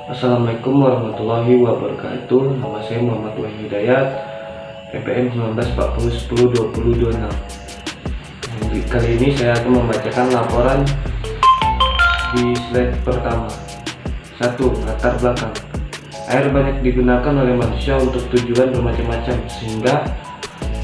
Assalamualaikum warahmatullahi wabarakatuh. Nama saya Muhammad Wahyu Hidayat, PPM 1940102026. Kali ini saya akan membacakan laporan di slide pertama. 1. Latar belakang. Air banyak digunakan oleh manusia untuk tujuan bermacam-macam sehingga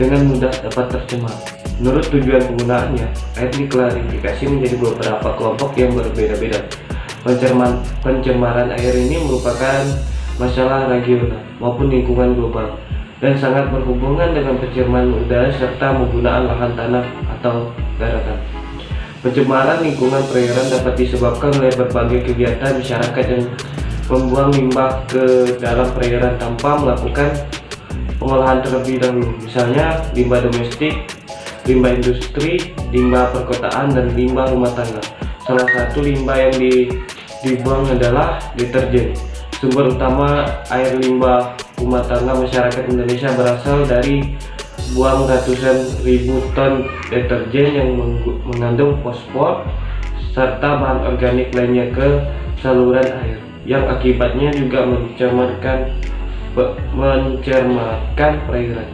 dengan mudah dapat tercemar. Menurut tujuan penggunaannya, air diklasifikasi menjadi beberapa kelompok yang berbeda-beda. Pencemaran air ini merupakan masalah regional maupun lingkungan global dan sangat berhubungan dengan pencemaran udara serta penggunaan lahan tanah atau daratan. Pencemaran lingkungan perairan dapat disebabkan oleh berbagai kegiatan masyarakat yang membuang limbah ke dalam perairan tanpa melakukan pengolahan terlebih dahulu, misalnya limbah domestik, limbah industri, limbah perkotaan, dan limbah rumah tangga. Salah satu limbah yang dibuang adalah deterjen. Sumber utama air limbah rumah tangga masyarakat Indonesia berasal dari buang ratusan ribu ton deterjen yang mengandung fosfor serta bahan organik lainnya ke saluran air, yang akibatnya juga mencemarkan perairan.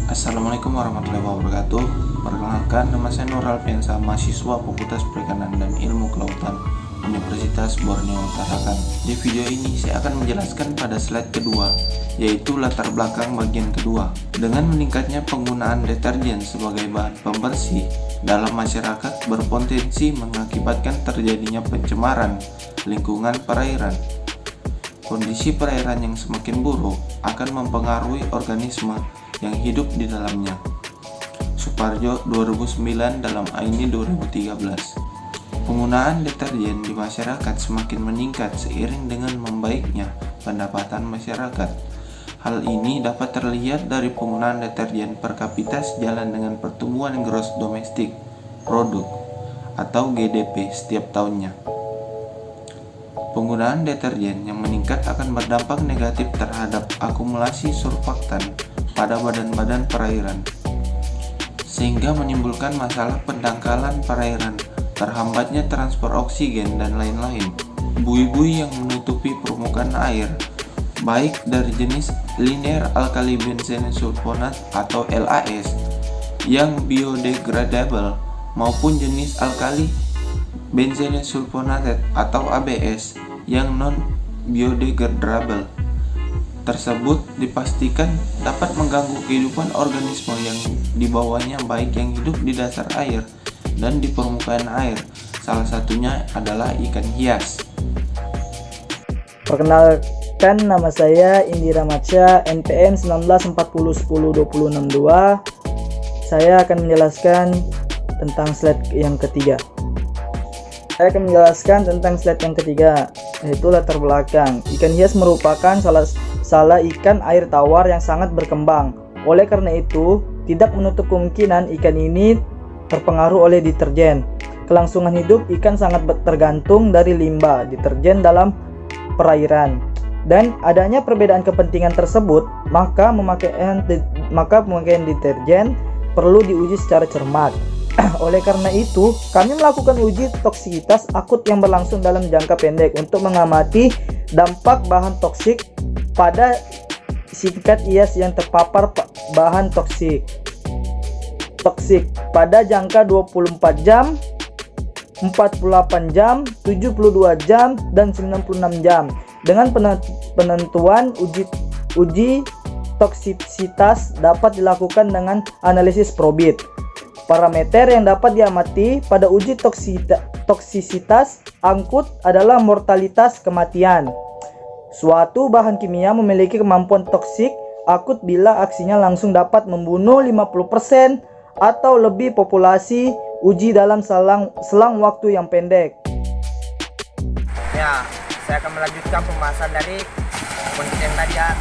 Assalamualaikum warahmatullahi wabarakatuh. Perkenalkan, nama saya Nur Alfiansa, mahasiswa Fakultas Perikanan dan Ilmu Kelautan Universitas Borneo Utara. Di video ini saya akan menjelaskan pada slide kedua, yaitu latar belakang bagian kedua. Dengan meningkatnya penggunaan deterjen sebagai bahan pembersih dalam masyarakat berpotensi mengakibatkan terjadinya pencemaran lingkungan perairan. Kondisi perairan yang semakin buruk akan mempengaruhi organisme yang hidup di dalamnya. Suparjo 2009 dalam AINI 2013. Penggunaan deterjen di masyarakat semakin meningkat seiring dengan membaiknya pendapatan masyarakat. Hal ini dapat terlihat dari penggunaan deterjen per kapita sejalan dengan pertumbuhan gross domestic product atau GDP setiap tahunnya. Penggunaan deterjen yang meningkat akan berdampak negatif terhadap akumulasi surfaktan pada badan-badan perairan, sehingga menimbulkan masalah pendangkalan perairan, terhambatnya transfer oksigen, dan lain-lain. Buih-buih yang menutupi permukaan air, baik dari jenis linear alkali benzene sulfonat atau LAS yang biodegradable maupun jenis alkali benzene sulfonate atau ABS yang non biodegradable tersebut dipastikan dapat mengganggu kehidupan organisme yang di bawahnya, baik yang hidup di dasar air dan di permukaan air. Salah satunya adalah ikan hias. Perkenalkan, nama saya Indira Macha, NPM 1940102062. Saya akan menjelaskan tentang slide yang ketiga. Yaitu latar belakang. Ikan hias merupakan salah ikan air tawar yang sangat berkembang. Oleh karena itu, tidak menutup kemungkinan ikan ini terpengaruh oleh deterjen. Kelangsungan hidup ikan sangat tergantung dari limbah deterjen dalam perairan. Dan adanya perbedaan kepentingan tersebut, maka pemakaian deterjen perlu diuji secara cermat. Oleh karena itu, kami melakukan uji toksisitas akut yang berlangsung dalam jangka pendek untuk mengamati dampak bahan toksik pada ikan hias yang terpapar bahan toksik pada jangka 24 jam, 48 jam, 72 jam, dan 96 jam. Dengan penentuan uji toksisitas dapat dilakukan dengan analisis probit. Parameter yang dapat diamati pada uji toksisitas akut adalah mortalitas kematian. Suatu bahan kimia memiliki kemampuan toksik akut bila aksinya langsung dapat membunuh 50% atau lebih populasi uji dalam selang waktu yang pendek. Ya, saya akan melanjutkan pembahasan dari kondisi yang tadi ya.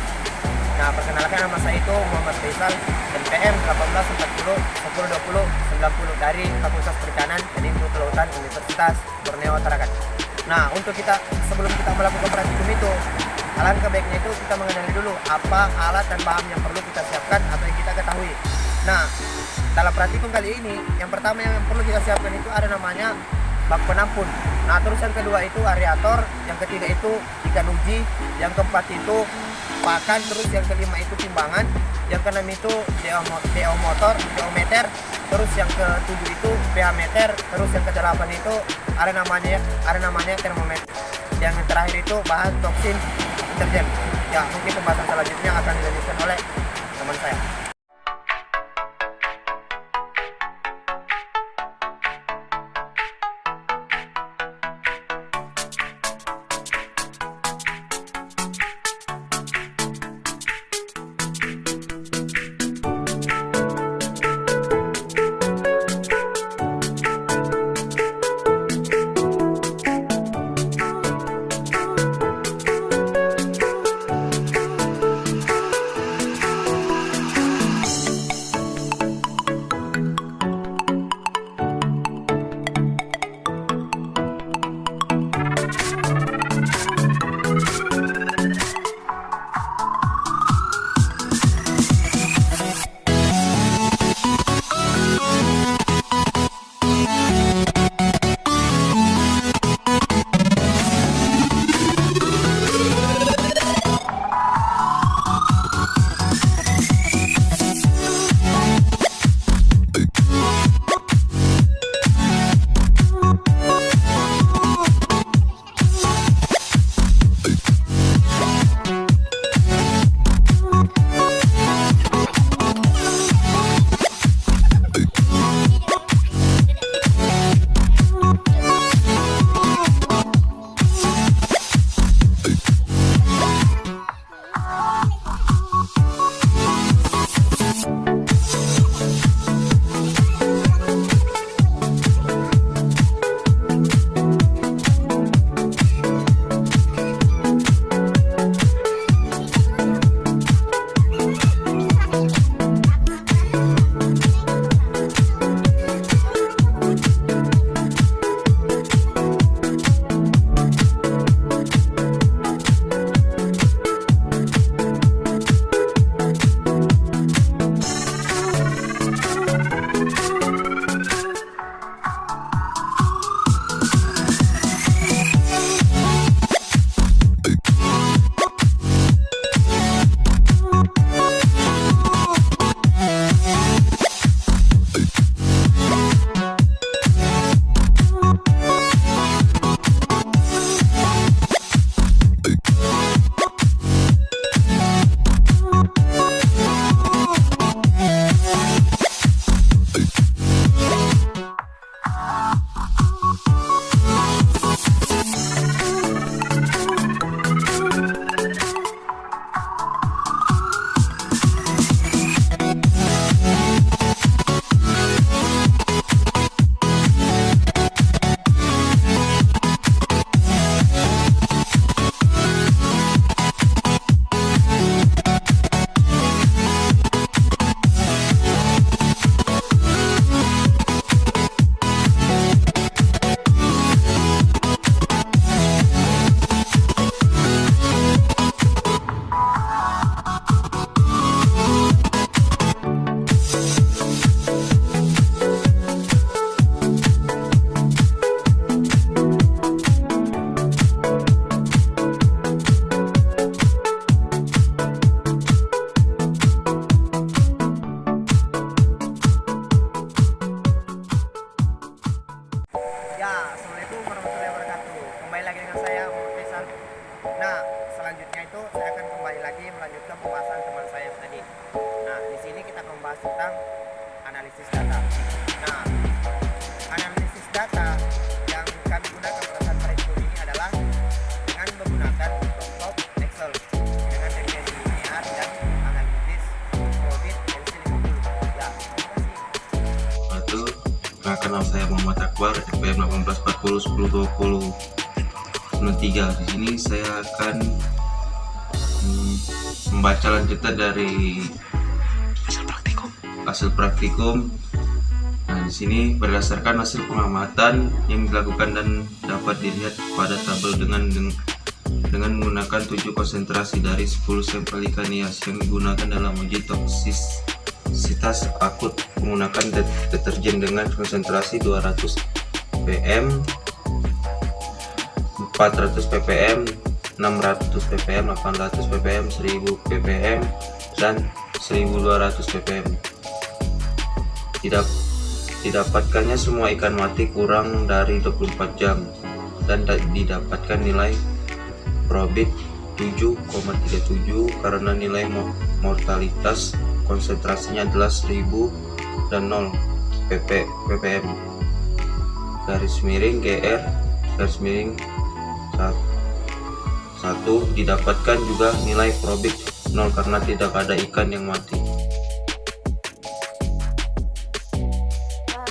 Nah, perkenalkan, nama saya itu Muhammad Faisal, NPM 1840102090 dari Fakultas Perikanan dan Ilmu Kelautan Universitas Borneo Utara. Nah, sebelum kita melakukan praktikum itu, alangkah baiknya itu kita mengenali dulu apa alat dan bahan yang perlu kita siapkan atau yang kita ketahui. Nah, dalam praktikum kali ini, yang pertama yang perlu kita siapkan itu ada namanya bak penampung. Nah terus yang kedua itu aerator, yang ketiga itu ikan uji, yang keempat itu pakan, terus yang kelima itu timbangan, yang keenam itu DO meter, terus yang ketujuh itu pH meter, terus yang kedelapan itu ada namanya termometer, yang terakhir itu bahan toksin deterjen. Ya mungkin pembahasan selanjutnya akan dilanjutkan oleh teman saya. Nah, selanjutnya itu saya akan kembali lagi melanjutkan pembahasan teman saya yang tadi. Nah, di sini kita akan membahas tentang analisis data. Nah, analisis data yang kami gunakan pada saat perhitungan ini adalah dengan menggunakan Microsoft Excel dengan regresi linear dan analisis Provit LC50. Ya, terima kasih. Perkenalkan, nama saya Muhammad Akbar, FPM 1840 1020 03. Di sini saya akan membaca lanjutan dari hasil praktikum. Nah, di sini berdasarkan hasil pengamatan yang dilakukan dan dapat dilihat pada tabel dengan menggunakan 7 konsentrasi dari 10 sampel ikan hias yang digunakan dalam uji toksisitas akut menggunakan deterjen dengan konsentrasi 200 ppm 400 ppm, 600 ppm, 800 ppm, 1000 ppm, dan 1200 ppm. Didapatkannya semua ikan mati kurang dari 24 jam dan didapatkan nilai probit 7,37 karena nilai mortalitas konsentrasinya adalah 1000 dan 0 ppm. Garis miring GR garis miring 1 didapatkan juga nilai probit 0 karena tidak ada ikan yang mati.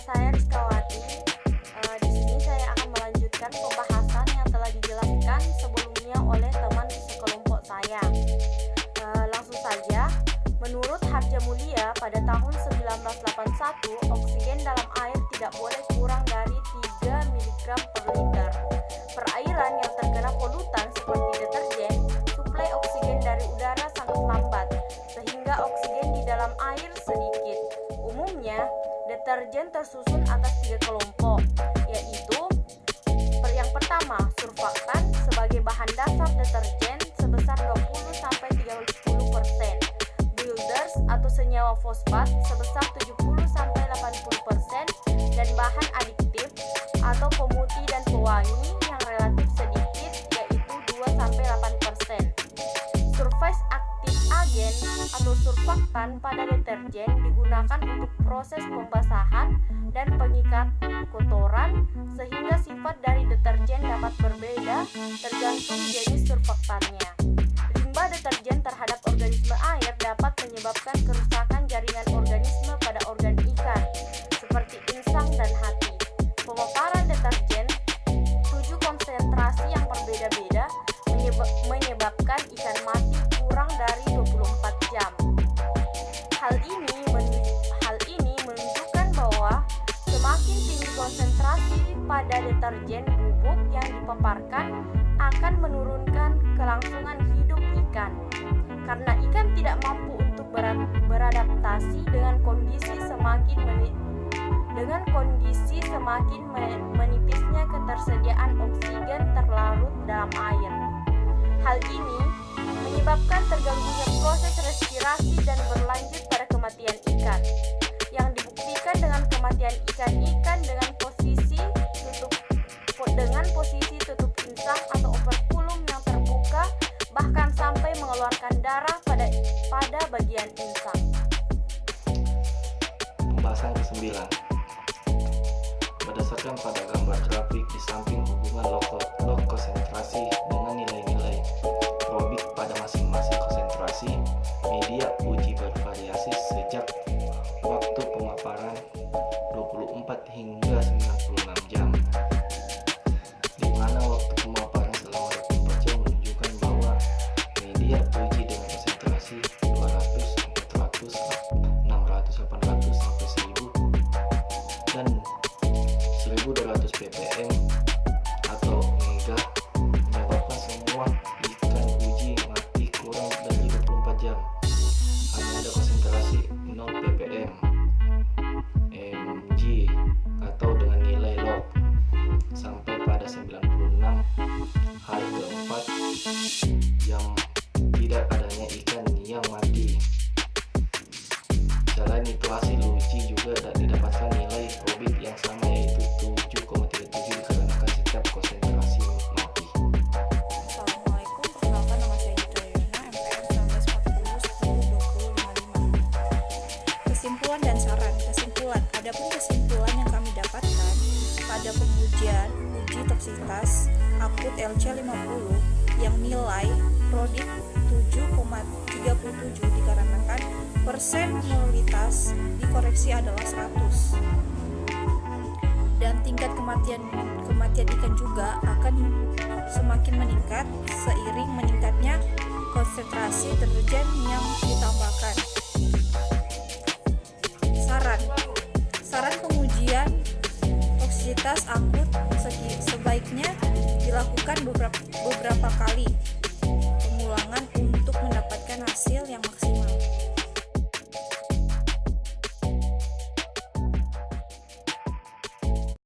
Saya Rizkawati. Di sini saya akan melanjutkan pembahasan yang telah dijelaskan sebelumnya oleh teman sekelompok saya. Langsung saja, menurut Harja Mulia pada tahun 1981, oksigen dalam air tidak boleh kurang dari 3 mg per liter. Perairan yang terkena polutan seperti deterjen, suplai oksigen dari udara sangat lambat, sehingga oksigen di dalam air sedikit. Umumnya, deterjen tersusun atas 3 kelompok, yaitu yang pertama, surfaktan sebagai bahan dasar deterjen sebesar 20-30%, builders atau senyawa fosfat sebesar 70-80%, dan bahan adiktif atau pemutih dan pewangi yang relatif sedikit, yaitu 2-8%. Surface active agent atau surfaktan pada deterjen digunakan untuk proses pembasahan dan pengikat kotoran, sehingga sifat dari deterjen dapat berbeda tergantung jenis surfaktannya. Limbah deterjen terhadap organisme air dapat menyebabkan kerusakan jaringan organisme pada organ ikan, seperti insang dan hati. Pemaparan deterjen 7 konsentrasi yang berbeda-beda menyebabkan ikan mati kurang dari 24 jam. Hal ini menunjukkan bahwa semakin tinggi konsentrasi pada deterjen bubuk yang dipaparkan akan menurunkan kelangsungan hidup ikan, karena ikan tidak mampu untuk beradaptasi dengan kondisi semakin menipisnya ketersediaan oksigen terlarut dalam air. Hal ini menyebabkan terganggunya proses respirasi dan berlanjut pada kematian ikan, yang dibuktikan dengan kematian ikan-ikan dengan posisi tutup insang atau operculum yang terbuka, bahkan sampai mengeluarkan darah pada bagian insang. Pembahasan ke-9. Berdasarkan pada gambar grafik di samping hubungan log konsentrasi dengan nilai-nilai probit pada masing-masing konsentrasi, media uji bervariasi sejak waktu pemaparan 24 hingga 96 jam, di mana waktu pemaparan selama 24 jam menunjukkan bahwa media uji dengan konsentrasi 200, 400, 600, 800 sampai 1000 dan 1200 ppm atau mega menyebabkan semua ikan uji mati kurang dari 24 jam. Hanya ada konsentrasi 0 ppm, mg atau dengan nilai log sampai pada 96 hari keempat yang tidak adanya ikan yang mati. Selain itu, hasil uji juga didapatkan nilai probit yang sama, yaitu 7,37 dikarenakan setiap konsentrasi mati. Assalamualaikum, perkenalkan nama saya Yudha Yona, MPM 1940 10 20 55. Kesimpulan dan saran. Adapun kesimpulan yang kami dapatkan pada pengujian uji toksitas akut LC50 yang nilai probit 7,37 dikarenakan persen mortalitas dikoreksi adalah 100, dan tingkat kematian ikan juga akan semakin meningkat seiring meningkatnya konsentrasi deterjen yang ditambahkan. Saran pengujian toksisitas akut sebaiknya dilakukan beberapa kali pengulangan untuk mendapatkan hasil yang maksimal.